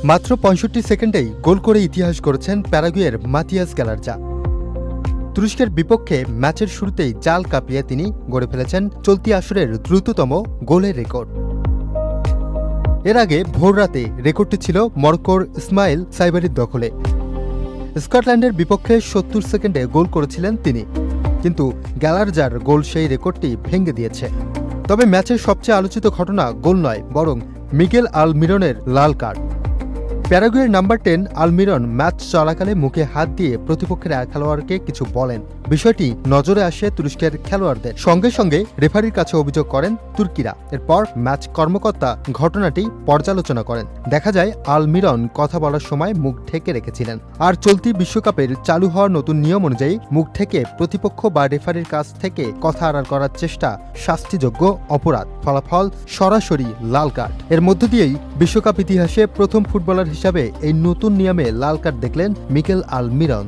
মাত্র ৬৫ সেকেন্ডেই গোল করে ইতিহাস গড়েছেন প্যারাগুয়ের মাতিয়াস গ্যালারজা। তুরস্কের বিপক্ষে ম্যাচের শুরুতেই জাল কাঁপিয়ে তিনি গড়ে ফেলেছেন চলতি আসরের দ্রুততম গোলের রেকর্ড। এর আগে ভোররাতে রেকর্ডটি ছিল মরক্কোর ইসমাইল সাইবারির দখলে। স্কটল্যান্ডের বিপক্ষে ৭০ সেকেন্ডে গোল করেছিলেন তিনি, কিন্তু গ্যালারজার গোল সেই রেকর্ডটি ভেঙে দিয়েছে। তবে ম্যাচের সবচেয়ে আলোচিত ঘটনা গোল নয়, বরং মিগেল আলমিরনের লাল কার্ড। প্যারাগুয়ের নাম্বার 10 আলমিরন ম্যাচ চলাকালে মুখে হাত দিয়ে প্রতিপক্ষের এক খেলোয়াড়কে কিছু বলেন। বিষয়টি নজরে আসে তুরস্কের খেলোয়াড়দের। সঙ্গে সঙ্গে রেফারির কাছে অভিযোগ করেন তুর্কিরা। এরপর ম্যাচ কর্মকর্তা ঘটনাটি পর্যালোচনা করেন। দেখা যায় আলমিরন কথা বলার সময় মুখ ঢেকে রেখেছিলেন। আর চলতি বিশ্বকাপের চালু হওয়া নতুন নিয়ম অনুযায়ী মুখ ঢেকে প্রতিপক্ষ বা রেফারির কাছ থেকে কথা আড়াল করার চেষ্টা শাস্তিযোগ্য অপরাধ। ফলাফল সরাসরি লাল কার্ড। এর মধ্য দিয়েই বিশ্বকাপ ইতিহাসে প্রথম ফুটবলার হিসাবে এই নতুন নিয়মে লাল কার্ড দেখলেন মিগেল আলমিরন।